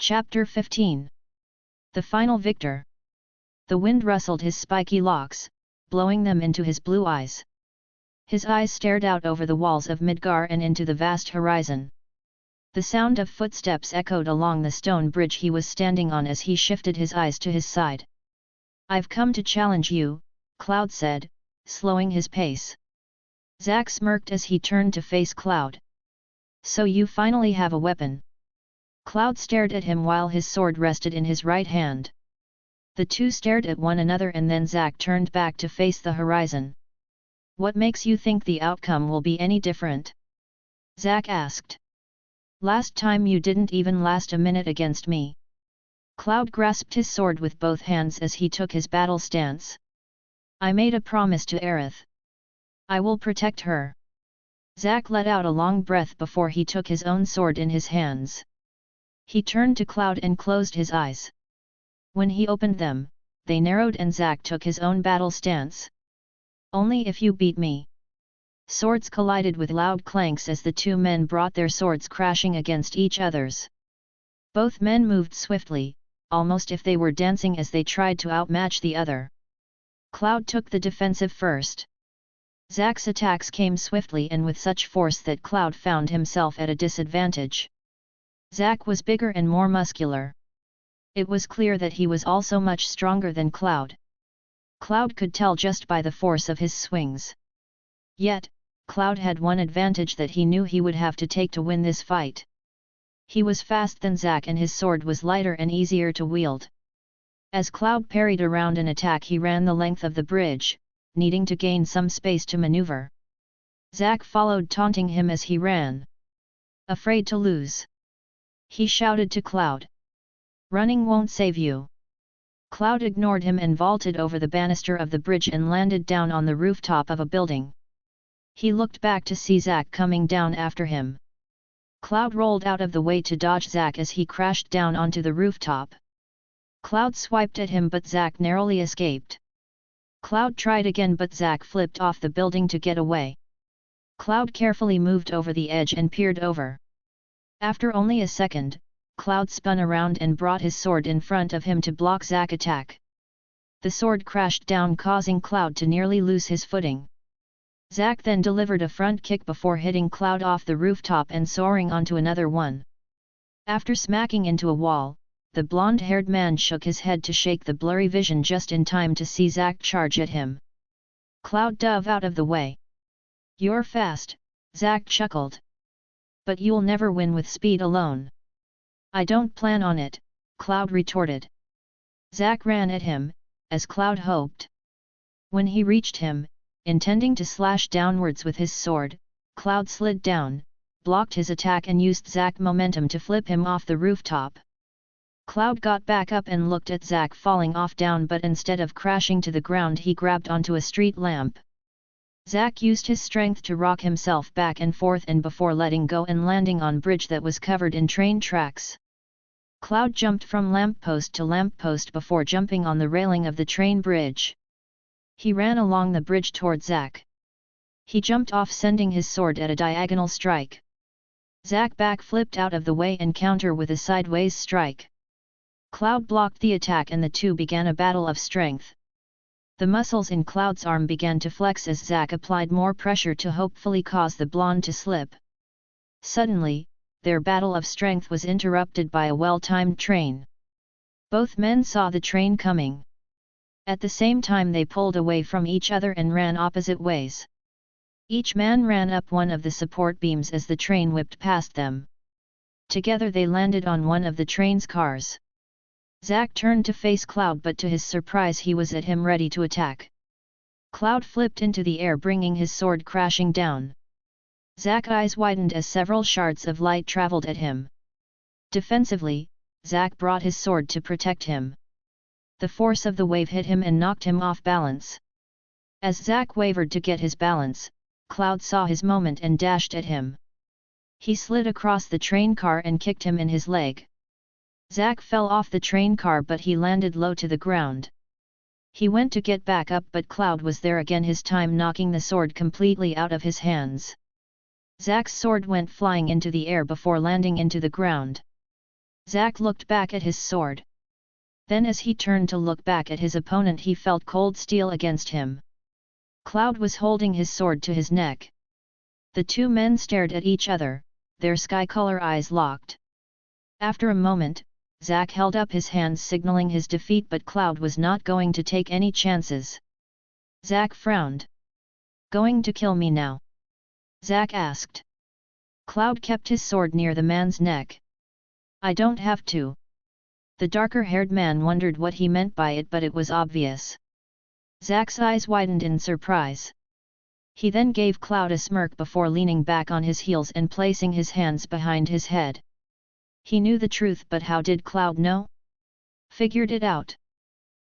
Chapter 15. The Final Victor. The wind rustled his spiky locks, blowing them into his blue eyes. His eyes stared out over the walls of Midgar and into the vast horizon. The sound of footsteps echoed along the stone bridge he was standing on as he shifted his eyes to his side. "I've come to challenge you," Cloud said, slowing his pace. Zack smirked as he turned to face Cloud. "So you finally have a weapon." Cloud stared at him while his sword rested in his right hand. The two stared at one another and then Zack turned back to face the horizon. "What makes you think the outcome will be any different?" Zack asked. "Last time you didn't even last a minute against me." Cloud grasped his sword with both hands as he took his battle stance. "I made a promise to Aerith. I will protect her." Zack let out a long breath before he took his own sword in his hands. He turned to Cloud and closed his eyes. When he opened them, they narrowed and Zack took his own battle stance. "Only if you beat me." Swords collided with loud clanks as the two men brought their swords crashing against each other's. Both men moved swiftly, almost if they were dancing as they tried to outmatch the other. Cloud took the defensive first. Zack's attacks came swiftly and with such force that Cloud found himself at a disadvantage. Zack was bigger and more muscular. It was clear that he was also much stronger than Cloud. Cloud could tell just by the force of his swings. Yet, Cloud had one advantage that he knew he would have to take to win this fight. He was faster than Zack and his sword was lighter and easier to wield. As Cloud parried around an attack, he ran the length of the bridge, needing to gain some space to maneuver. Zack followed, taunting him as he ran. "Afraid to lose?" he shouted to Cloud. "Running won't save you." Cloud ignored him and vaulted over the banister of the bridge and landed down on the rooftop of a building. He looked back to see Zack coming down after him. Cloud rolled out of the way to dodge Zack as he crashed down onto the rooftop. Cloud swiped at him but Zack narrowly escaped. Cloud tried again but Zack flipped off the building to get away. Cloud carefully moved over the edge and peered over. After only a second, Cloud spun around and brought his sword in front of him to block Zack's attack. The sword crashed down, causing Cloud to nearly lose his footing. Zack then delivered a front kick before hitting Cloud off the rooftop and soaring onto another one. After smacking into a wall, the blonde-haired man shook his head to shake the blurry vision just in time to see Zack charge at him. Cloud dove out of the way. "You're fast," Zack chuckled. "But you'll never win with speed alone." "I don't plan on it," Cloud retorted. Zack ran at him, as Cloud hoped. When he reached him, intending to slash downwards with his sword, Cloud slid down, blocked his attack and used Zack's momentum to flip him off the rooftop. Cloud got back up and looked at Zack falling off down, but instead of crashing to the ground he grabbed onto a street lamp. Zack used his strength to rock himself back and forth and before letting go and landing on bridge that was covered in train tracks. Cloud jumped from lamppost to lamppost before jumping on the railing of the train bridge. He ran along the bridge toward Zack. He jumped off, sending his sword at a diagonal strike. Zack backflipped out of the way and counter with a sideways strike. Cloud blocked the attack and the two began a battle of strength. The muscles in Cloud's arm began to flex as Zack applied more pressure to hopefully cause the blonde to slip. Suddenly, their battle of strength was interrupted by a well-timed train. Both men saw the train coming. At the same time they pulled away from each other and ran opposite ways. Each man ran up one of the support beams as the train whipped past them. Together they landed on one of the train's cars. Zack turned to face Cloud, but to his surprise he was at him ready to attack. Cloud flipped into the air, bringing his sword crashing down. Zack's eyes widened as several shards of light traveled at him. Defensively, Zack brought his sword to protect him. The force of the wave hit him and knocked him off balance. As Zack wavered to get his balance, Cloud saw his moment and dashed at him. He slid across the train car and kicked him in his leg. Zack fell off the train car but he landed low to the ground. He went to get back up but Cloud was there again, his time knocking the sword completely out of his hands. Zack's sword went flying into the air before landing into the ground. Zack looked back at his sword. Then as he turned to look back at his opponent he felt cold steel against him. Cloud was holding his sword to his neck. The two men stared at each other, their sky-color eyes locked. After a moment, Zack held up his hands signaling his defeat, but Cloud was not going to take any chances. Zack frowned. "Going to kill me now?" Zack asked. Cloud kept his sword near the man's neck. "I don't have to." The darker-haired man wondered what he meant by it, but it was obvious. Zack's eyes widened in surprise. He then gave Cloud a smirk before leaning back on his heels and placing his hands behind his head. He knew the truth, but how did Cloud know? "Figured it out."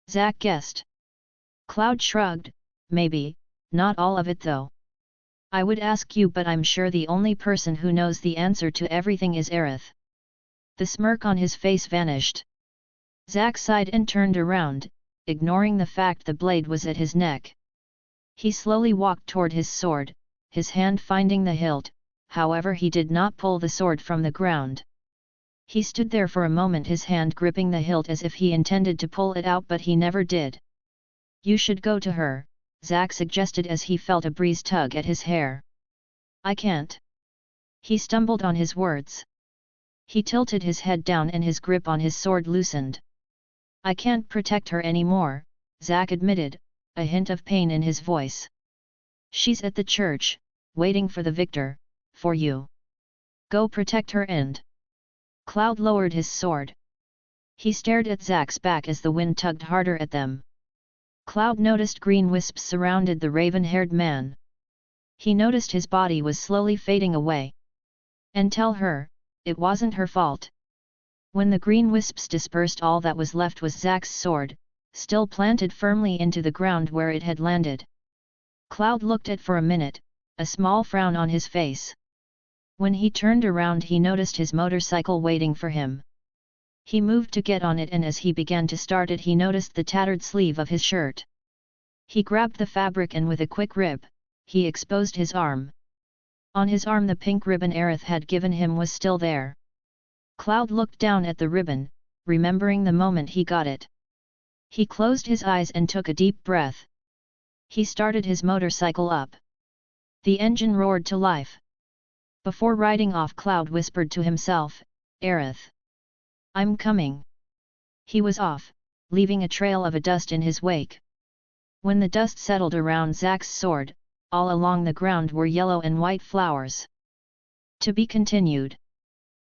Zack guessed. Cloud shrugged, "Maybe, not all of it though. I would ask you, but I'm sure the only person who knows the answer to everything is Aerith." The smirk on his face vanished. Zack sighed and turned around, ignoring the fact the blade was at his neck. He slowly walked toward his sword, his hand finding the hilt, however he did not pull the sword from the ground. He stood there for a moment, his hand gripping the hilt as if he intended to pull it out, but he never did. "You should go to her," Zack suggested as he felt a breeze tug at his hair. "I can't." He stumbled on his words. He tilted his head down and his grip on his sword loosened. "I can't protect her anymore," Zack admitted, a hint of pain in his voice. "She's at the church, waiting for the victor, for you. Go protect her and—" Cloud lowered his sword. He stared at Zack's back as the wind tugged harder at them. Cloud noticed green wisps surrounded the raven-haired man. He noticed his body was slowly fading away. "And tell her, it wasn't her fault." When the green wisps dispersed, all that was left was Zack's sword, still planted firmly into the ground where it had landed. Cloud looked at for a minute, a small frown on his face. When he turned around he noticed his motorcycle waiting for him. He moved to get on it, and as he began to start it he noticed the tattered sleeve of his shirt. He grabbed the fabric and with a quick rip, he exposed his arm. On his arm the pink ribbon Aerith had given him was still there. Cloud looked down at the ribbon, remembering the moment he got it. He closed his eyes and took a deep breath. He started his motorcycle up. The engine roared to life. Before riding off, Cloud whispered to himself, "Aerith. I'm coming." He was off, leaving a trail of dust in his wake. When the dust settled around Zack's sword, all along the ground were yellow and white flowers. To be continued.